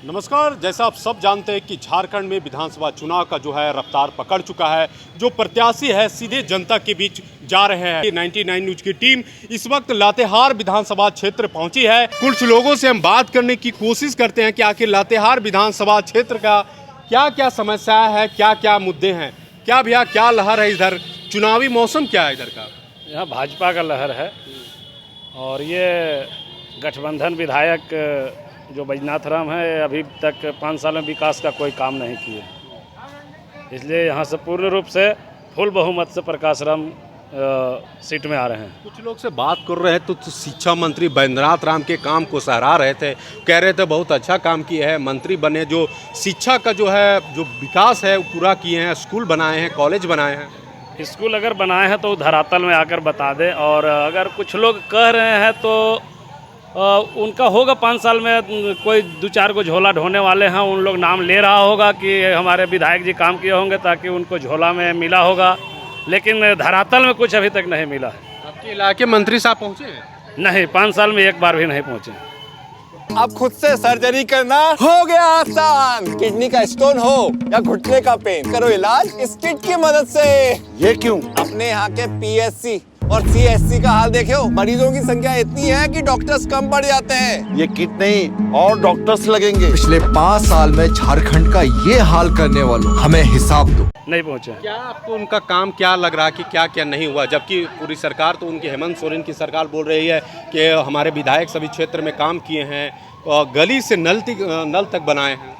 नमस्कार। जैसा आप सब जानते हैं कि झारखंड में विधानसभा चुनाव का जो है रफ्तार पकड़ चुका है। जो प्रत्याशी है सीधे जनता के बीच जा रहे हैं। 99 न्यूज की टीम इस वक्त लातेहार विधानसभा क्षेत्र पहुंची है। कुछ लोगों से हम बात करने की कोशिश करते हैं कि आखिर लातेहार विधानसभा क्षेत्र का क्या क्या समस्या है, क्या क्या मुद्दे हैं। क्या भैया, क्या लहर है इधर? चुनावी मौसम क्या है इधर का? यहाँ भाजपा का लहर है और ये गठबंधन विधायक जो बैजनाथ राम है अभी तक 5 साल में विकास का कोई काम नहीं किए, इसलिए यहाँ से पूर्ण रूप से फुल बहुमत से प्रकाश राम सीट में आ रहे हैं। कुछ लोग से बात कर रहे हैं तो शिक्षा मंत्री बैजनाथ राम के काम को सराहा रहे थे, कह रहे थे बहुत अच्छा काम किए हैं, मंत्री बने, जो शिक्षा का जो है जो विकास है वो पूरा किए हैं, स्कूल बनाए हैं, कॉलेज बनाए हैं। स्कूल अगर बनाए हैं तो धरातल में आकर बता दें, और अगर कुछ लोग कह रहे हैं तो उनका होगा 5 साल में कोई 2-4 को झोला ढोने वाले हैं, उन लोग नाम ले रहा होगा कि हमारे विधायक जी काम किए होंगे ताकि उनको झोला में मिला होगा, लेकिन धरातल में कुछ अभी तक नहीं मिला है। आपके इलाके मंत्री साहब पहुँचे हैं? नहीं, 5 साल में एक बार भी नहीं पहुँचे। अब खुद से सर्जरी करना हो गया आसान। किडनी का स्टोन हो या घुटने का पेन, करो इलाज इस किट की मदद से। ये क्यों? अपने यहाँ के पीएससी और सीएससी का हाल देखो, मरीजों की संख्या इतनी है कि डॉक्टर्स कम पड़ जाते हैं। ये किट नहीं और डॉक्टर्स लगेंगे। पिछले 5 साल में झारखंड का ये हाल करने वालों हमें हिसाब दो। नहीं पहुँचे। क्या आपको उनका काम क्या लग रहा है कि क्या क्या नहीं हुआ, जबकि पूरी सरकार तो उनकी हेमंत सोरेन की सरकार बोल रही है कि हमारे विधायक सभी क्षेत्र में काम किए हैं और गली से नल तक बनाए हैं।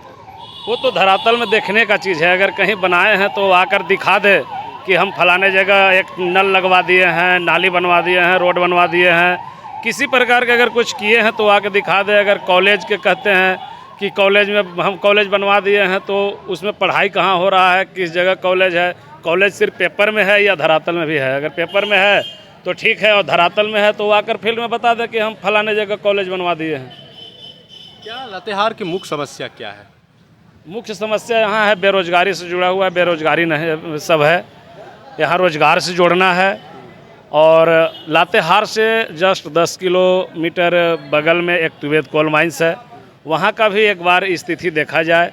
वो तो धरातल में देखने का चीज़ है, अगर कहीं बनाए हैं तो आकर दिखा दे कि हम फलाने जगह एक नल लगवा दिए हैं, नाली बनवा दिए हैं, रोड बनवा दिए हैं। किसी प्रकार के अगर कुछ किए हैं तो आकर दिखा दे। अगर कॉलेज के कहते हैं कि कॉलेज में हम कॉलेज बनवा दिए हैं तो उसमें पढ़ाई कहाँ हो रहा है, किस जगह कॉलेज है? कॉलेज सिर्फ पेपर में है या धरातल में भी है? अगर पेपर में है तो ठीक है, और धरातल में है तो आकर फील्ड में बता दे कि हम फलाने जगह कॉलेज बनवा दिए हैं। क्या लातेहार की मुख्य समस्या क्या है? मुख्य समस्या यहाँ है बेरोजगारी से जुड़ा हुआ है। बेरोजगारी नहीं सब है, यहाँ रोजगार से जोड़ना है। और लातेहार से जस्ट 10 किलोमीटर बगल में एक तुवेद कोल माइंस है, वहाँ का भी एक बार स्थिति देखा जाए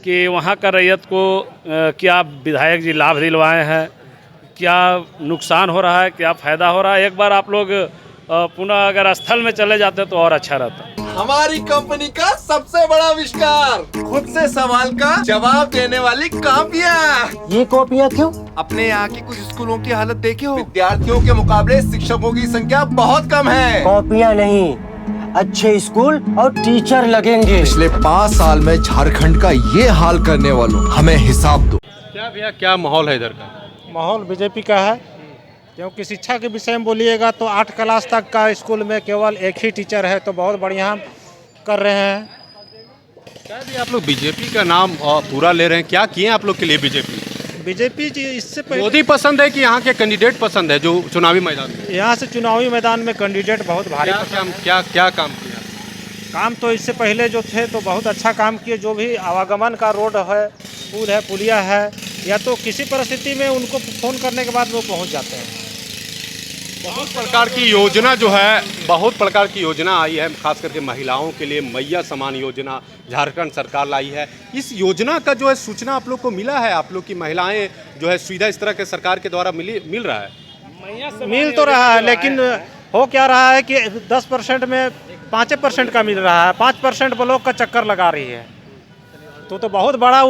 कि वहाँ का रैयत को क्या विधायक जी लाभ दिलवाए हैं, क्या नुकसान हो रहा है, क्या फ़ायदा हो रहा है। एक बार आप लोग पुनः अगर स्थल में चले जाते तो और अच्छा रहता। हमारी कंपनी का सबसे बड़ा आविष्कार, खुद से सवाल का जवाब देने वाली कॉपियाँ। ये कॉपियाँ क्यों? अपने यहाँ की कुछ स्कूलों की हालत देखी हो? विद्यार्थियों के मुकाबले शिक्षकों की संख्या बहुत कम है। कॉपियाँ नहीं, अच्छे स्कूल और टीचर लगेंगे। पिछले 5 साल में झारखंड का ये हाल करने वालों हमें हिसाब दो। क्या भैया, क्या माहौल है इधर का? माहौल बीजेपी का है, क्योंकि शिक्षा के विषय में बोलिएगा तो 8 क्लास तक का स्कूल में केवल एक ही टीचर है, तो बहुत बढ़िया कर रहे हैं। क्या भी आप लोग बीजेपी का नाम पूरा ले रहे हैं, क्या किए आप लोग के लिए बीजेपी जी इससे पहले मोदी पसंद है कि यहाँ के कैंडिडेट पसंद है जो चुनावी मैदान में? यहाँ से चुनावी मैदान में कैंडिडेट बहुत भारी क्या काम किया? काम तो इससे पहले जो थे तो बहुत अच्छा काम किए। जो भी आवागमन का रोड है, पुल है, पुलिया है, या तो किसी परिस्थिति में उनको फ़ोन करने के बाद वो पहुँच जाते हैं। बहुत प्रकार की योजना जो है, बहुत प्रकार की योजना आई है, खास करके महिलाओं के लिए मैया समान योजना झारखंड सरकार लाई है। इस योजना का जो है सूचना आप लोग को मिला है? आप लोग की महिलाएं जो है सुविधा इस तरह के सरकार के द्वारा मिल रहा है? मिल तो रहा है, लेकिन हो क्या रहा है कि 10% में 5% का मिल रहा है, 5% ब्लॉक का चक्कर लगा रही है। तो बहुत बड़ा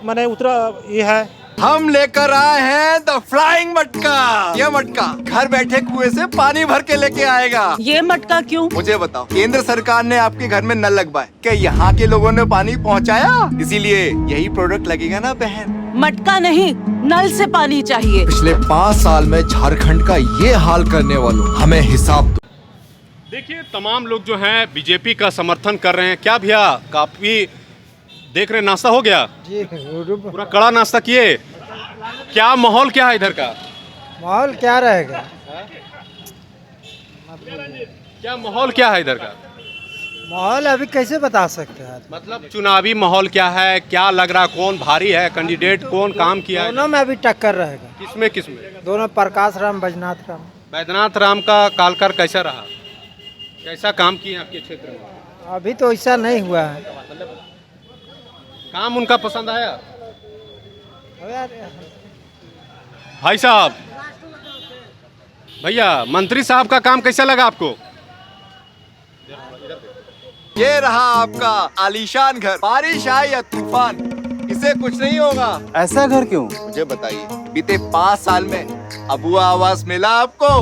मैंने उतरा ये है। हम लेकर आए हैं द फ्लाइंग मटका। ये मटका घर बैठे कुएं से पानी भर के लेके आएगा। ये मटका क्यों? मुझे बताओ, केंद्र सरकार ने आपके घर में नल लगवाए, क्या यहाँ के लोगों ने पानी पहुँचाया? इसीलिए यही प्रोडक्ट लगेगा ना बहन। मटका नहीं, नल से पानी चाहिए। पिछले 5 साल में झारखंड का ये हाल करने वालों हमें हिसाब दो। देखिए, तमाम लोग जो हैं बीजेपी का समर्थन कर रहे हैं। क्या भैया, काफी देख रहे हैं, नाश्ता हो गया? जी, पूरा कड़ा नाश्ता किए। क्या माहौल क्या है इधर का? माहौल क्या रहेगा? क्या माहौल क्या है इधर का? माहौल अभी कैसे बता सकते हैं? मतलब चुनावी माहौल क्या है, क्या लग रहा, कौन भारी है, कैंडिडेट कौन काम किया है? दोनों में अभी टक्कर रहेगा। किसमें? दोनों, प्रकाश राम, बैजनाथ राम। बैजनाथ राम का कालकर कैसा रहा, कैसा काम किए आपके क्षेत्र में? अभी तो ऐसा नहीं हुआ है। काम उनका पसंद आया? भाई साहब, भैया मंत्री साहब का काम कैसा लगा आपको? ये रहा आपका आलीशान घर। बारिश आए या तूफान, इसे कुछ नहीं होगा। ऐसा घर क्यों? मुझे बताइए, बीते 5 साल में अबुआ आवास मिला आपको?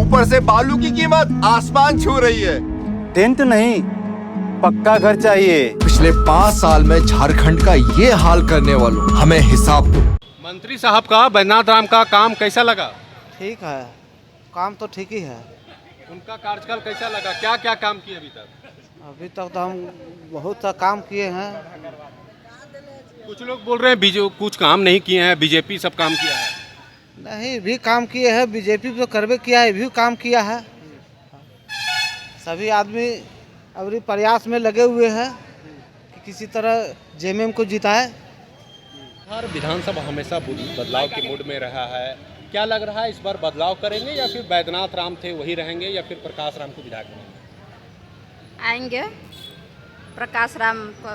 ऊपर से बालू की कीमत आसमान छू रही है। टेंट नहीं, पक्का घर चाहिए। पिछले 5 साल में झारखंड का ये हाल करने वालों, हमें हिसाब दो। मंत्री साहब का बैद्यनाथ राम का काम कैसा लगा? ठीक है, काम तो ठीक ही है। उनका कार्यकाल कैसा लगा? क्या क्या काम किए अभी तक? अभी तक तो हम बहुत सा काम किए हैं। कुछ लोग बोल रहे हैं कुछ काम नहीं किए हैं, बीजेपी सब काम किया है। नहीं, भी काम किए हैं, बीजेपी तो करबे किया है, भी काम किया है। सभी आदमी अभी प्रयास में लगे हुए हैं कि किसी तरह जेएमएम को जिताए। हर विधानसभा हमेशा बदलाव के मूड में रहा है। क्या लग रहा है इस बार बदलाव करेंगे या फिर बैद्यनाथ राम थे वही रहेंगे या फिर प्रकाश राम को विधायक बनाएंगे? आएंगे, प्रकाश राम को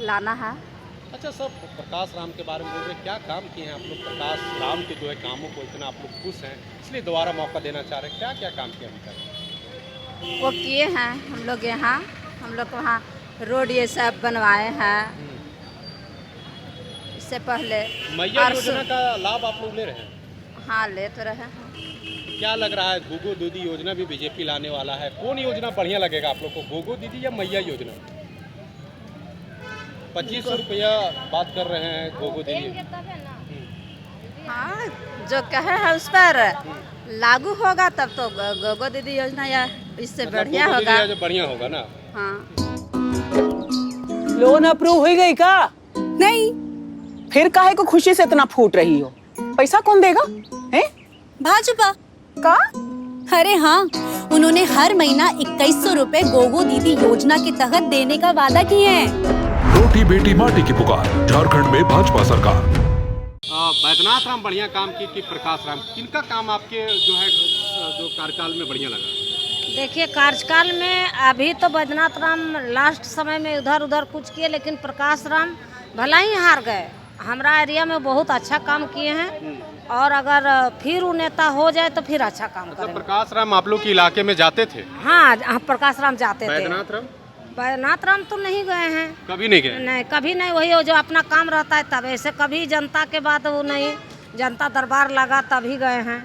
लाना है। अच्छा, सब प्रकाश राम के बारे में बोल रहे, क्या काम किए हैं आप लोग? प्रकाश राम के जो है कामों को इतना आप लोग खुश हैं, इसलिए दोबारा मौका देना चाह रहे हैं। क्या क्या काम किया अभी तक? वो किए हैं हम लोग यहाँ, हम लोग वहाँ रोड ये सब बनवाए हैं। इससे पहले मैया योजना का लाभ आप लोग ले रहे हैं? हाँ, ले तो रहे हैं। क्या लग रहा है, गोगो दीदी योजना भी बीजेपी लाने वाला है, कौन योजना बढ़िया लगेगा आप लोग को, गोगो दीदी या मैया योजना? 2500 रुपया बात कर रहे हैं गोगो दीदी। हाँ, जो कहे है उस पर लागू होगा तब तो गोगो दीदी योजना या इससे बढ़िया गोगो होगा। दीदी बढ़िया होगा ना? हाँ। लोन अप्रूव हो गई का? नहीं। फिर काहे को खुशी से इतना फूट रही हो? पैसा कौन देगा? हैं? भाजपा का? अरे हाँ, उन्होंने हर महीना 2100 रुपए गोगो दीदी योजना के तहत देने का वादा किए हैं। रोटी बेटी माटी की पुकार, झारखंड में भाजपा सरकार। बैद्यनाथ राम बढ़िया काम की कि प्रकाश राम? किनका काम आपके जो है जो कार्यकाल में बढ़िया लगा? देखिए, कार्यकाल में अभी तो बैद्यनाथ राम लास्ट समय में इधर उधर कुछ किए, लेकिन प्रकाश राम भला ही हार गए। हमारा एरिया में बहुत अच्छा काम किए हैं और अगर फिर वो नेता हो जाए तो फिर अच्छा काम करेंगे। प्रकाश राम आप लोग के इलाके में जाते थे? हाँ, प्रकाश राम जाते थे। बैद्यनाथ राम? बैद्यनाथ राम तो नहीं गए हैं। कभी नहीं गए? नहीं, कभी नहीं। वही जो अपना काम रहता है तब, ऐसे कभी जनता के बाद वो नहीं, जनता दरबार लगा तभी गए हैं।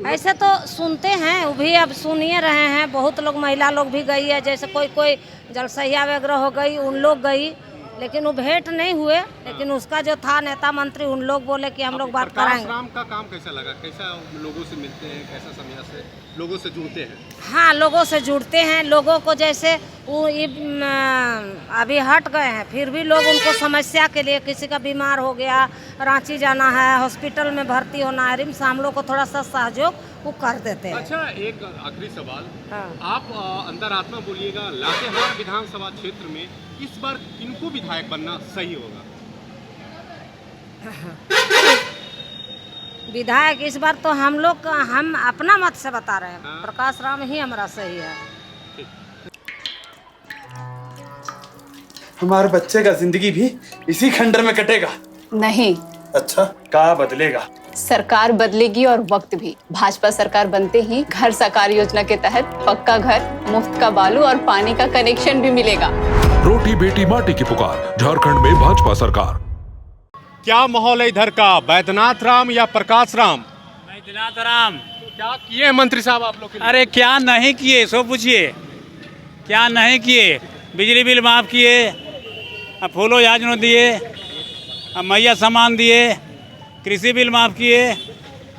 ऐसे तो सुनते हैं, वो भी अब सुनिए रहे हैं। बहुत लोग, महिला लोग भी गई है, जैसे कोई जलसहिया वगैरह हो गई, उन लोग गई, लेकिन वो भेंट नहीं हुए। लेकिन उसका जो था नेता मंत्री, उन लोग बोले कि हम लोग बात कराएंगे। प्रकाश राम का काम कैसा लगा? कैसा लोगों से मिलते हैं, कैसा समय से लोगों से जुड़ते हैं? हाँ, लोगों से जुड़ते हैं। लोगों को जैसे वो अभी हट गए हैं, फिर भी लोग उनको समस्या के लिए, किसी का बीमार हो गया, रांची जाना है, हॉस्पिटल में भर्ती होना है, रिम्स, हम लोग को थोड़ा सा सहयोग वो कर देते हैं। अच्छा, एक आखिरी सवाल। हाँ। आप अंतरात्मा बोलिएगा, लातेहार विधानसभा क्षेत्र में इस बार किनको विधायक बनना सही होगा? विधायक इस बार तो हम लोग, हम अपना मत से बता रहे हैं। हाँ। प्रकाश राम ही हमारा सही है। हमारे बच्चे का जिंदगी भी इसी खंडर में कटेगा? नहीं। अच्छा, क्या बदलेगा? सरकार बदलेगी और वक्त भी। भाजपा सरकार बनते ही घर साकार योजना के तहत पक्का घर, मुफ्त का बालू और पानी का कनेक्शन भी मिलेगा। रोटी बेटी माटी की पुकार, झारखंड में भाजपा सरकार। क्या माहौल है इधर का, बैद्यनाथ राम या प्रकाश राम? बैद्यनाथ राम। क्या किए हैं मंत्री साहब आप लोग के लिए? अरे क्या नहीं किए, सो पूछिए क्या नहीं किए। बिजली बिल माफ़ किए, फूलो याजना दिए, मैया सामान दिए, कृषि बिल माफ़ किए।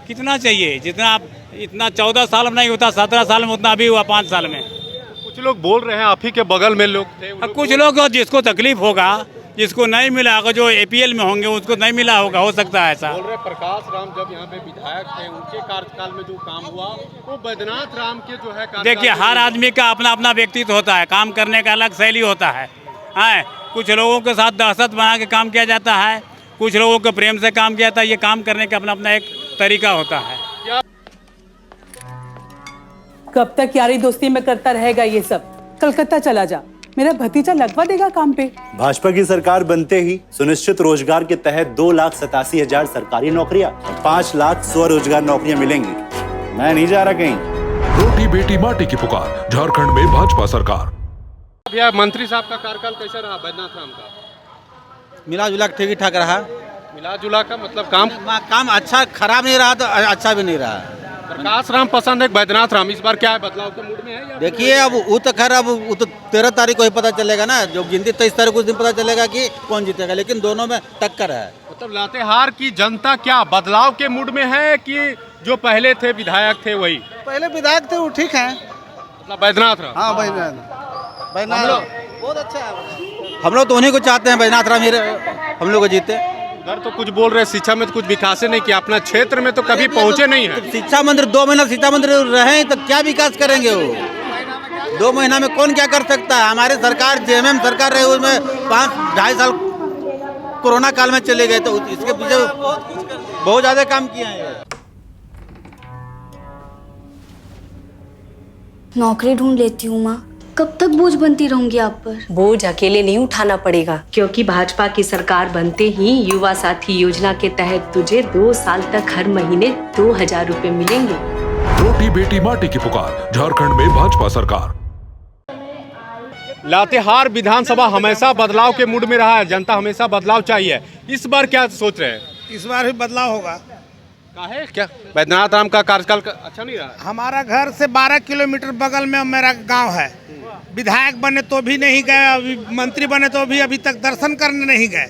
कितना चाहिए? जितना आप, इतना 14 साल में नहीं होता, 17 साल में उतना अभी हुआ 5 साल में। कुछ लोग बोल रहे हैं आप ही के बगल में लोग थे, कुछ लोग जिसको तकलीफ होगा, जिसको नहीं मिला होगा, जो APL में होंगे उसको नहीं मिला होगा, हो सकता है ऐसा। बोल रहे प्रकाश राम जब यहाँ पे विधायक थे, उनके कार्यकाल में जो काम हुआ वो बैद्यनाथ राम के जो है। देखिए, हर आदमी का अपना अपना व्यक्तित्व होता है, काम करने का अलग शैली होता है। कुछ लोगों के साथ दहशत बना के काम किया जाता है, कुछ लोगों को प्रेम से काम किया जाता है। ये काम करने का अपना अपना एक तरीका होता है। कब तक यारी दोस्ती में करता रहेगा ये सब? कलकत्ता चला जा, मेरा भतीजा लगवा देगा काम पे। भाजपा की सरकार बनते ही सुनिश्चित रोजगार के तहत 2,87,000 सरकारी नौकरियां, 5 लाख स्वरोजगार नौकरियां मिलेंगी। मैं नहीं जा रहा कहीं। रोटी बेटी माटी की पुकार, झारखंड में भाजपा सरकार। भैया मंत्री साहब का कार्यकाल कैसा रहा बैद्यनाथ राम का? मिला जुला ठीक ही ठाक रहा। मिला जुला का मतलब काम अच्छा, खराब नहीं रहा तो अच्छा भी नहीं रहा। प्रकाश राम पसंद है बैद्यनाथ राम, इस बार क्या है, बदलाव के मूड में है या? देखिए अब वो तो खैर, अब वो तो 13 तारीख को ही पता चलेगा ना, जो गिनती 23 तारीख को उस दिन पता चलेगा कि कौन जीतेगा, लेकिन दोनों में टक्कर है। मतलब लातेहार की जनता क्या बदलाव के मूड में है कि जो पहले थे विधायक थे वही? पहले विधायक थे वो ठीक है, मतलब बैद्यनाथ राम। हाँ बैद्यनाथ बहुत अच्छा है। हम लोग तो उन्हीं को चाहते हैं, बैद्यनाथ राम हम लोग को जीते। उधर तो कुछ बोल रहे शिक्षा में तो कुछ विकास नहीं किया, अपना क्षेत्र में तो कभी पहुंचे नहीं है। शिक्षा मंत्री 2 महीना शिक्षा मंत्री रहे तो क्या विकास करेंगे वो? 2 महीना में कौन क्या कर सकता है? हमारी सरकार जेएमएम सरकार रही, उसमें 5-2.5 साल कोरोना काल में चले गए, तो इसके पीछे बहुत ज्यादा काम किया है। नौकरी ढूंढ लेती हूँ माँ, कब तक बोझ बनती रहूंगी आप पर? बोझ अकेले नहीं उठाना पड़ेगा, क्योंकि भाजपा की सरकार बनते ही युवा साथी योजना के तहत तुझे 2 साल तक हर महीने 2,000 रुपए मिलेंगे। रोटी बेटी माटी की पुकार, झारखंड में भाजपा सरकार। लातेहार विधानसभा हमेशा बदलाव के मूड में रहा है, जनता हमेशा बदलाव चाहिए। इस बार क्या सोच रहे हैं? इस बार भी बदलाव होगा। काहे क्या बैद्यनाथ राम का कार्यकाल अच्छा नहीं रहा? हमारा घर से 12 किलोमीटर बगल में मेरा गांव है। विधायक बने तो भी नहीं गए, अभी मंत्री बने तो भी अभी तक दर्शन करने नहीं गए,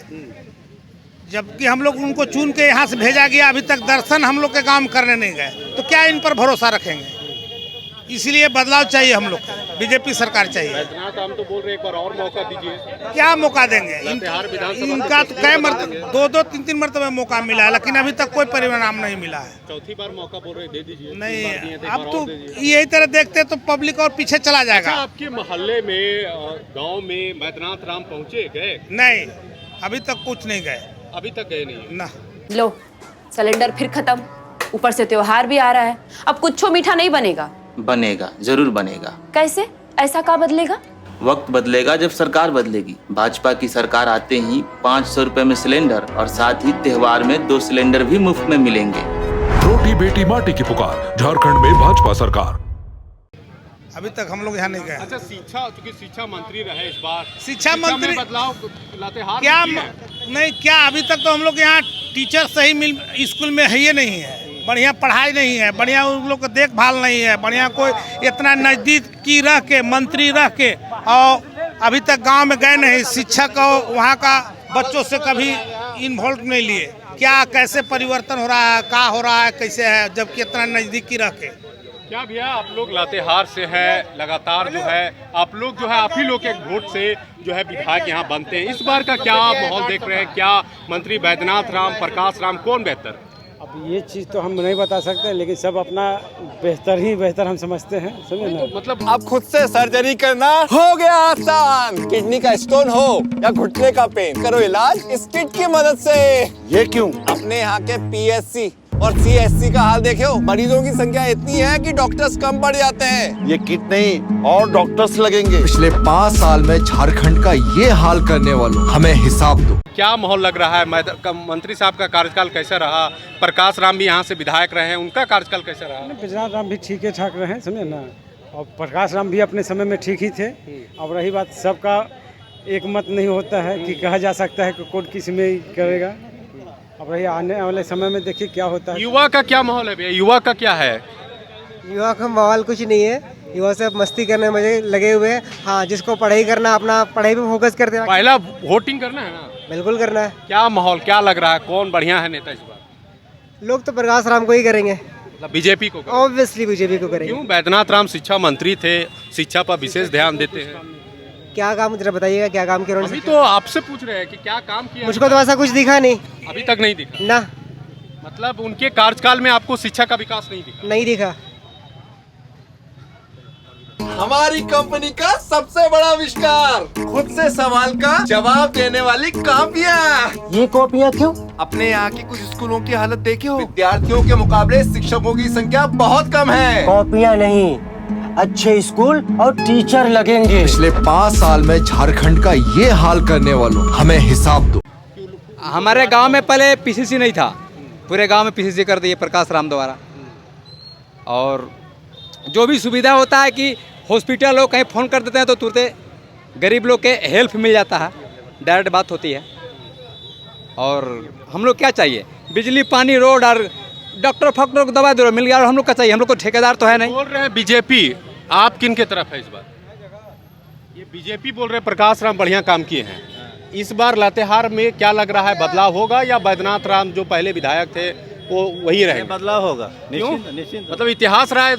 जबकि हम लोग उनको चुन के यहाँ से भेजा गया, अभी तक दर्शन हम लोग के गांव में करने नहीं गए, तो क्या इन पर भरोसा रखेंगे? इसलिए बदलाव चाहिए हम लोग, बीजेपी सरकार चाहिए। बैद्यनाथ राम तो बोल रहे एक बार और मौका दीजिए। क्या मौका देंगे? इनका तो कई मरतबे 2-3 मरतबे मौका मिला है, लेकिन अभी तक कोई परिणाम नहीं मिला है। चौथी बार मौका बोल रहे दे दीजिए। नहीं, अब तो यही तरह देखते तो पब्लिक और पीछे चला जाएगा। आपके मोहल्ले में गांव में बैद्यनाथ राम पहुंचे गए? नहीं, अभी तक कुछ नहीं गए। अभी तक गए नहीं ना। लो सिलेंडर फिर खत्म, ऊपर से त्योहार भी आ रहा है, अब कुछ मीठा नहीं बनेगा। बनेगा, जरूर बनेगा। कैसे? ऐसा क्या बदलेगा? वक्त बदलेगा जब सरकार बदलेगी। भाजपा की सरकार आते ही 500 रुपए में सिलेंडर और साथ ही त्योहार में 2 सिलेंडर भी मुफ्त में मिलेंगे। रोटी बेटी माटी की पुकार, झारखंड में भाजपा सरकार। अभी तक हम लोग यहाँ नहीं गए। अच्छा, शिक्षा, क्योंकि शिक्षा मंत्री रहे इस बार, शिक्षा मंत्री बदलाव लातेहार क्या नहीं, क्या अभी तक तो हम लोग यहाँ टीचर सही स्कूल में है ही नहीं है, बढ़िया पढ़ाई नहीं है, बढ़िया उन लोग को देखभाल नहीं है, बढ़िया कोई इतना नज़दीकी रह के मंत्री रह के और अभी तक गांव में गए नहीं, शिक्षक और वहाँ का बच्चों से कभी इन्वॉल्व नहीं लिए। क्या कैसे परिवर्तन हो रहा है, क्या हो रहा है, कैसे है, जबकि इतना नज़दीकी रह के। क्या भैया आप लोग लातेहार से है, लगातार जो है आप लोग जो है आप ही लोग के वोट से जो है विधायक यहाँ बनते हैं, इस बार का क्या माहौल देख रहे हैं? क्या मंत्री बैद्यनाथ राम, प्रकाश राम, कौन बेहतर? अब ये चीज़ तो हम नहीं बता सकते, लेकिन सब अपना बेहतर हम समझते हैं, समझे ना? मतलब अब खुद से सर्जरी करना हो गया आसान। किडनी का स्टोन हो या घुटने का पेन, करो इलाज इस किट की मदद से। ये क्यों? अपने यहाँ के PSC और CSC का हाल देखो, मरीजों की संख्या इतनी है कि डॉक्टर्स कम पड़ जाते हैं। ये किट नहीं और डॉक्टर्स लगेंगे। पिछले 5 साल में झारखंड का ये हाल करने वालों, हमें हिसाब दो। क्या माहौल लग रहा है? मंत्री साहब का कार्यकाल कैसा रहा? प्रकाश राम भी यहाँ से विधायक रहे हैं, उनका कार्यकाल कैसा रहा? बैद्यनाथ राम भी ठीक ठाक रहे, समझे ना, और प्रकाश राम भी अपने समय में ठीक ही थे। अब रही बात, सबका एक मत नहीं होता है कि कहा जा सकता है कि कौन किस में करेगा। अब रही आने वाले समय में देखिए क्या होता है। युवा का क्या माहौल है भैया? युवा का क्या है? युवा का माहौल कुछ नहीं है, युवा सब मस्ती करने में लगे हुए हैं। हाँ, जिसको पढ़ाई करना अपना पढ़ाई पे फोकस करते हैं। पहला वोटिंग करना है ना? बिल्कुल करना है। क्या माहौल क्या लग रहा है, कौन बढ़िया है नेता इस बार? लोग तो प्रकाश राम को ही करेंगे, मतलब बीजेपी को? ऑब्वियसली बीजेपी को करेंगे। क्यों? बैद्यनाथ राम शिक्षा मंत्री थे, शिक्षा पर विशेष ध्यान देते हैं। क्या काम जरा बताइएगा, क्या काम किया? अभी तो आपसे पूछ रहे हैं कि क्या काम किया? मुझको तो ऐसा कुछ दिखा नहीं, अभी तक नहीं दिखा ना। मतलब उनके कार्यकाल में आपको शिक्षा का विकास नहीं दिखा? नहीं दिखा। हमारी कंपनी का सबसे बड़ा आविष्कार, खुद से सवाल का जवाब देने वाली कॉपियाँ। ये कॉपियाँ क्यों? अपने यहाँ की कुछ स्कूलों की हालत देखी हो? विद्यार्थियों के मुकाबले शिक्षकों की संख्या बहुत कम है। कॉपियाँ नहीं, अच्छे स्कूल और टीचर लगेंगे। पिछले 5 साल में झारखंड का ये हाल करने वालों हमें हिसाब दो। हमारे गांव में पहले पीसीसी नहीं था, पूरे गांव में पीसीसी कर दिए प्रकाश राम द्वारा। और जो भी सुविधा होता है कि हॉस्पिटल हो, कहीं फ़ोन कर देते हैं तो तुरंत गरीब लोग के हेल्प मिल जाता है, डायरेक्ट बात होती है। और हम लोग क्या चाहिए, बिजली पानी रोड और डॉक्टर फॉक्टर को दवा दो मिल गया। और हम लोग का चाहिए, हम लोग को ठेकेदार तो है नहीं। बोल रहे हैं बीजेपी, आप किन के तरफ है इस बार? ये बीजेपी बोल रहे हैं प्रकाश राम बढ़िया काम किए हैं। इस बार लातेहार में क्या लग रहा है, बदलाव होगा या बैद्यनाथ राम जो पहले विधायक थे वो वही रहेंगे? बदलाव होगा, निश्चित। मतलब इतिहास रहा है,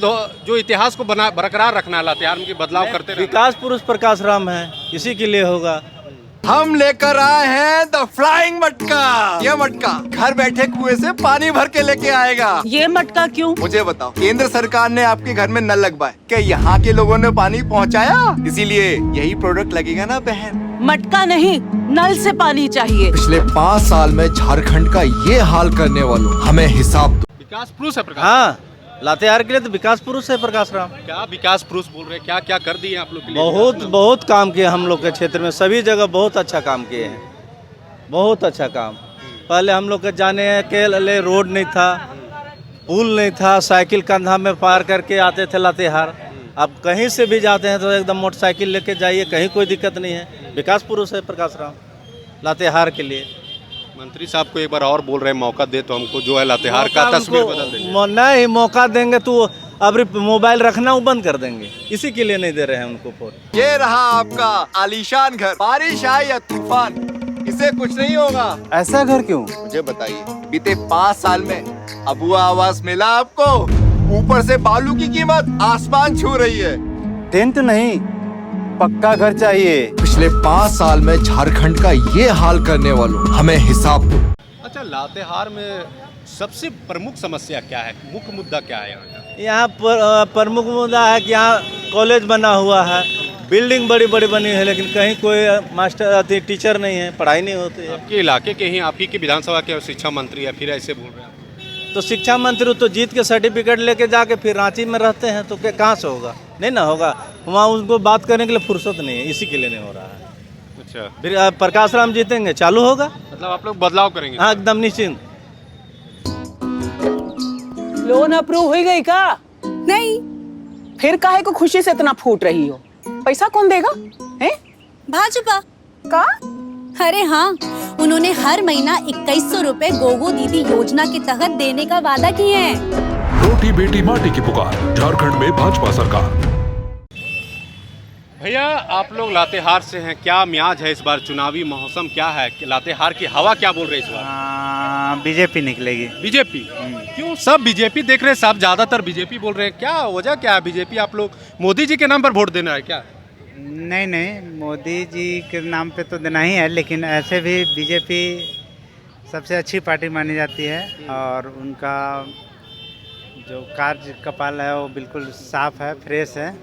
जो इतिहास को बरकरार रखना है लातेहार में कि बदलाव करते रहे। विकास पुरुष प्रकाश राम है, इसी के लिए होगा। हम लेकर आए हैं द फ्लाइंग मटका। ये मटका घर बैठे कुएं से पानी भर के लेके आएगा। ये मटका क्यों? मुझे बताओ, केंद्र सरकार ने आपके घर में नल लगवाए, क्या यहाँ के लोगों ने पानी पहुँचाया? इसीलिए यही प्रोडक्ट लगेगा ना बहन। मटका नहीं, नल से पानी चाहिए। पिछले 5 साल में झारखंड का ये हाल करने वालों हमें हिसाब दो। विकास पुरुष है प्रकाश। हाँ, लातेहार के लिए तो विकास पुरुष है प्रकाश राम। क्या विकास पुरुष बोल रहे हैं, क्या क्या कर दिए आप लोग के लिए? बहुत काम किए हम लोग के क्षेत्र में, सभी जगह बहुत अच्छा काम किए हैं, बहुत अच्छा काम। पहले हम लोग के जाने के लिए रोड नहीं था, पुल नहीं था, साइकिल कंधा में पार करके आते थे लातेहार। अब कहीं से भी जाते हैं तो एकदम मोटरसाइकिल लेके जाइए, कहीं कोई दिक्कत नहीं है। विकास पुरुष है प्रकाश राम लातेहार के लिए। मंत्री साहब को एक बार और बोल रहे हैं मौका दे तो हमको जो है लातेहार का तस्वीर बदल देंगे। नहीं, मौका देंगे तो अब मोबाइल रखना वो बंद कर देंगे, इसी के लिए नहीं दे रहे हैं उनको वोट। ये रहा आपका आलीशान घर, बारिश आए या तूफान इसे कुछ नहीं होगा। ऐसा घर क्यों? मुझे बताइए, बीते 5 साल में अबुआ आवास मिला आपको? ऊपर से बालू की कीमत आसमान छू रही है। टेंट नहीं, पक्का घर चाहिए। पिछले 5 साल में झारखंड का ये हाल करने वालों हमें हिसाब दो। अच्छा, लातेहार में सबसे प्रमुख समस्या क्या है, मुख्य मुद्दा क्या है यहाँ का? यहाँ पर प्रमुख मुद्दा है कि यहाँ कॉलेज बना हुआ है, बिल्डिंग बड़ी बड़ी बनी है, लेकिन कहीं कोई मास्टर टीचर नहीं है, पढ़ाई नहीं होती है। आपके इलाके के ही, आप ही के विधानसभा के शिक्षा मंत्री है, फिर ऐसे बोल रहे हैं? तो शिक्षा मंत्री तो जीत के सर्टिफिकेट लेके जाके फिर रांची में रहते हैं, तो क्या कहाँ से होगा? नहीं ना होगा, वहाँ उनको बात करने के लिए फुर्सत नहीं है, इसी के लिए नहीं हो रहा है। अच्छा, फिर प्रकाश राम जीतेंगे, चालू होगा। मतलब आप लोग बदलाव करेंगे? हाँ, एकदम निश्चिंत। लोन अप्रूव हो गई का? नहीं। फिर काहे को खुशी से इतना फूट रही हो? पैसा कौन देगा? हैं? भाजपा का? अरे हाँ, उन्होंने हर महीना 2100 रुपए गोगो दीदी योजना के तहत देने का वादा किए हैं। रोटी बेटी माटी की पुकार, झारखंड में भाजपा सरकार। भैया, आप लोग लातेहार से हैं, क्या मियाज है इस बार, चुनावी मौसम क्या है, लातेहार की हवा क्या बोल रही है इस बार? बीजेपी निकलेगी। बीजेपी? क्यों सब बीजेपी देख रहे हैं, सब ज्यादातर बीजेपी बोल रहे हैं, क्या वजह क्या है? बीजेपी आप लोग मोदी जी के नाम पर वोट देना है क्या? नहीं, मोदी जी के नाम पे तो देना ही है, लेकिन ऐसे भी बीजेपी सबसे अच्छी पार्टी मानी जाती है और उनका जो कार्यकपाल है वो बिल्कुल साफ है, फ्रेश है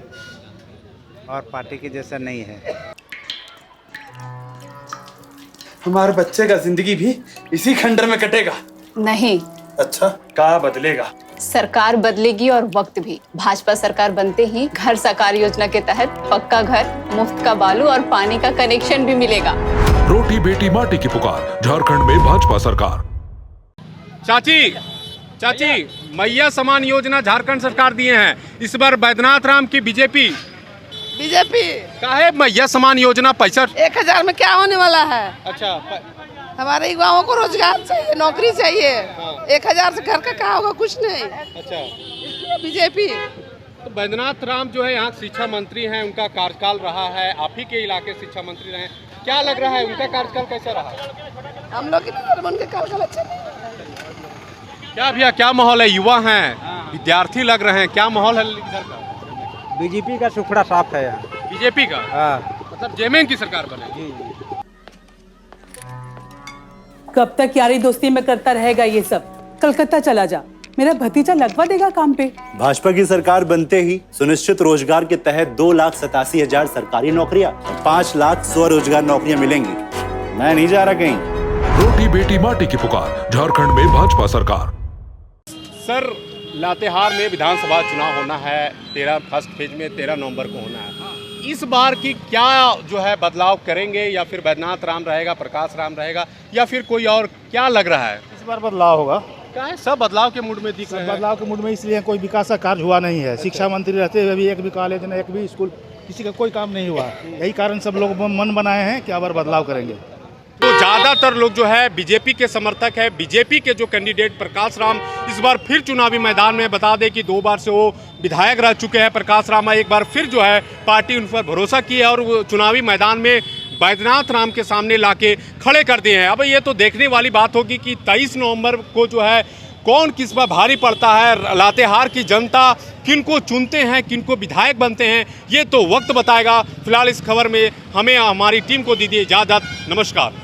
और पार्टी की जैसा नहीं है। हमारे बच्चे का जिंदगी भी इसी खंडर में कटेगा। नहीं। अच्छा, क्या बदलेगा? सरकार बदलेगी और वक्त भी। भाजपा सरकार बनते ही घर साकार योजना के तहत पक्का घर, मुफ्त का बालू और पानी का कनेक्शन भी मिलेगा। रोटी बेटी माटी की पुकार, झारखंड में भाजपा सरकार। चाची, मैया समान योजना झारखंड सरकार दिए हैं, इस बार बैद्यनाथ राम की बीजेपी काहे मैया समान योजना? पैसा 1000 में क्या होने वाला है? अच्छा, हमारे युवाओं को रोजगार चाहिए, नौकरी चाहिए। 1000 से घर का क्या होगा? कुछ नहीं। अच्छा, बीजेपी तो बैद्यनाथ राम जो है यहाँ शिक्षा मंत्री हैं, उनका कार्यकाल रहा है, आप ही के इलाके शिक्षा मंत्री रहे, क्या लग रहा है उनका कार्यकाल कैसा रहा? हम लोग उनके कार्यकाल अच्छा नहीं। क्या भैया, क्या माहौल है? युवा हैं, विद्यार्थी लग रहे हैं, क्या माहौल है इधर का? बीजेपी का सुखड़ा साफ है यहाँ। बीजेपी का? हाँ। मतलब जेएमएम की सरकार बनेगी। कब तक यारी दोस्ती में करता रहेगा ये सब? कलकत्ता चला जा, मेरा भतीजा लगवा देगा काम पे। भाजपा की सरकार बनते ही सुनिश्चित रोजगार के तहत 2,87,000 सरकारी नौकरियां, 5 लाख स्वरोजगार नौकरियां मिलेंगी। मैं नहीं जा रहा कहीं। रोटी बेटी माटी की पुकार, झारखंड में भाजपा सरकार। सर, लातेहार में विधानसभा चुनाव होना है 13 फर्स्ट फेज में 13 नवंबर को होना है। इस बार की क्या जो है बदलाव करेंगे, या फिर बैद्यनाथ राम रहेगा, प्रकाश राम रहेगा, या फिर कोई और, क्या लग रहा है? इस बार बदलाव होगा। क्या है, सब बदलाव के मूड में दिख रहे हैं। बदलाव के मूड में इसलिए कोई विकास का कार्य हुआ नहीं है। शिक्षा मंत्री रहते हुए भी एक भी कॉलेज न एक भी स्कूल किसी का कोई काम नहीं हुआ। यही कारण सब लोग मन बनाए हैं कि अब बदलाव करेंगे। तो ज़्यादातर लोग जो है बीजेपी के समर्थक है। बीजेपी के जो कैंडिडेट प्रकाश राम इस बार फिर चुनावी मैदान में, बता दें कि 2 बार से वो विधायक रह चुके हैं प्रकाश राम। एक बार फिर जो है पार्टी उन पर भरोसा की है और वो चुनावी मैदान में बैद्यनाथ राम के सामने लाके खड़े कर दिए हैं। अब ये तो देखने वाली बात होगी कि 23 नवंबर को जो है कौन किस पर भारी पड़ता है। लातेहार की जनता किनको चुनते हैं, किनको विधायक बनते हैं, ये तो वक्त बताएगा। फिलहाल इस खबर में हमें हमारी टीम को दीजिए इजाज़त। नमस्कार।